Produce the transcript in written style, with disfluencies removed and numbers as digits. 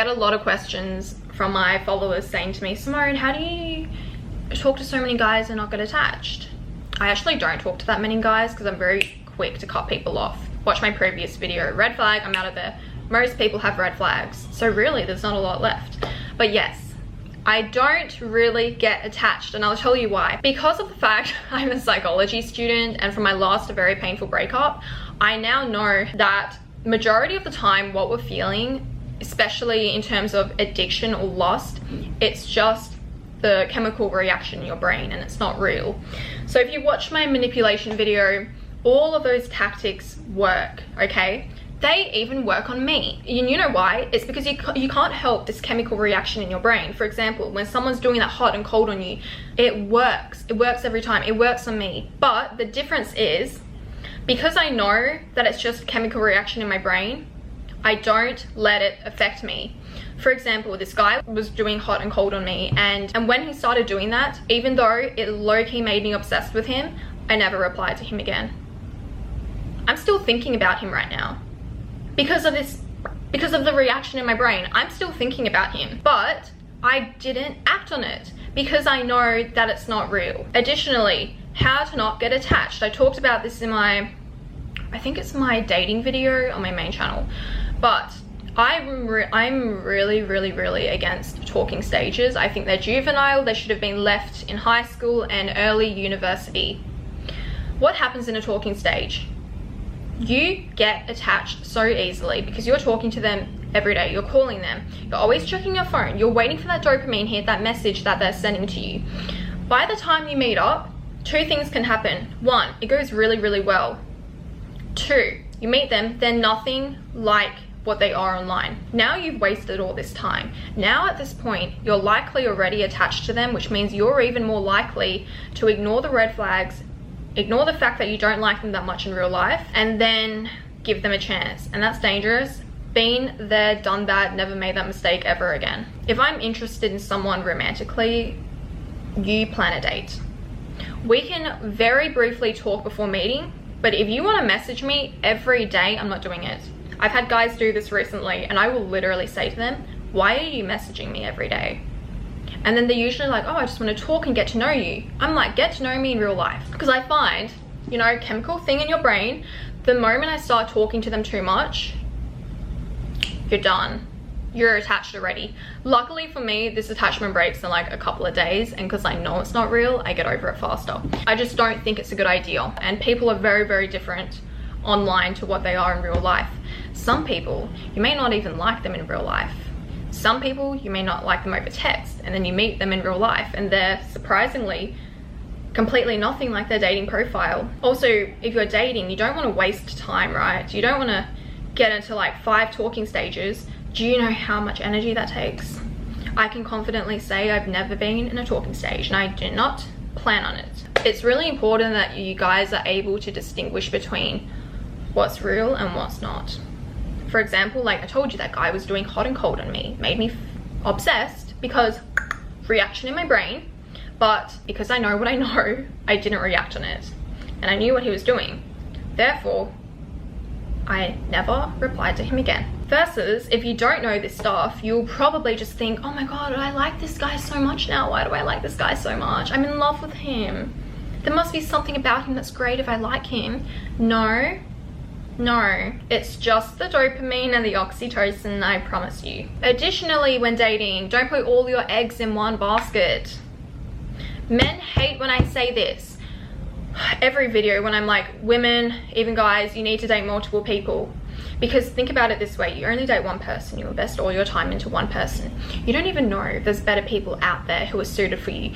I had a lot of questions from my followers saying to me, Simone, how do you talk to so many guys and not get attached? I actually don't talk to that many guys because I'm very quick to cut people off. Watch my previous video, red flag, I'm out of there. Most people have red flags, so really there's not a lot left. But yes, I don't really get attached, and I'll tell you why. Because of the fact I'm a psychology student, and from my last very painful breakup, I now know that majority of the time what we're feeling, especially in terms of addiction or lust, it's just the chemical reaction in your brain and it's not real. So if you watch my manipulation video, all of those tactics work, okay? They even work on me. And you know why? It's because you can't help this chemical reaction in your brain. For example, when someone's doing that hot and cold on you, it works. It works every time. It works on me. But the difference is, because I know that it's just a chemical reaction in my brain, I don't let it affect me. For example, this guy was doing hot and cold on me, and when he started doing that, even though it low-key made me obsessed with him, I never replied to him again. I'm still thinking about him right now. Because of the reaction in my brain, I'm still thinking about him, but I didn't act on it because I know that it's not real. Additionally, how to not get attached. I talked about this in I think it's my dating video on my main channel, but I'm really against talking stages. I think they're juvenile. They should have been left in high school and early university. What happens in a talking stage? You get attached so easily because you're talking to them every day. You're calling them. You're always checking your phone. You're waiting for that dopamine hit, that message that they're sending to you. By the time you meet up, two things can happen. One, it goes really well. Two, you meet them, they're nothing like what they are online. Now you've wasted all this time. Now at this point, you're likely already attached to them, which means you're even more likely to ignore the red flags, ignore the fact that you don't like them that much in real life, and then give them a chance. And that's dangerous. Been there, done that, never made that mistake ever again. If I'm interested in someone romantically, you plan a date. We can very briefly talk before meeting, but if you want to message me every day, I'm not doing it. I've had guys do this recently, and I will literally say to them, why are you messaging me every day? And then they're usually like, oh, I just want to talk and get to know you. I'm like, get to know me in real life. Because I find, you know, chemical thing in your brain, the moment I start talking to them too much, you're done. You're attached already. Luckily for me, this attachment breaks in like a couple of days, and because I know it's not real, I get over it faster. I just don't think it's a good idea. And people are very different online to what they are in real life. Some people, you may not even like them in real life. Some people, you may not like them over text, and then you meet them in real life and they're surprisingly completely nothing like their dating profile. Also, if you're dating, you don't want to waste time, right? You don't want to get into like 5 talking stages. Do you know how much energy that takes? I can confidently say I've never been in a talking stage, and I do not plan on it. It's really important that you guys are able to distinguish between what's real and what's not. For example, like I told you, that guy was doing hot and cold on me, made me obsessed because reaction in my brain, but because I know what I know, I didn't react on it, and I knew what he was doing. Therefore, I never replied to him again. Versus, if you don't know this stuff, you'll probably just think, oh my god, I like this guy so much now. Why do I like this guy so much? I'm in love with him. There must be something about him that's great if I like him. No, it's just the dopamine and the oxytocin, I promise you. Additionally, when dating, don't put all your eggs in one basket. Men hate when I say this. Every video when I'm like, women, even guys, you need to date multiple people. Because think about it this way, you only date one person, you invest all your time into one person. You don't even know if there's better people out there who are suited for you.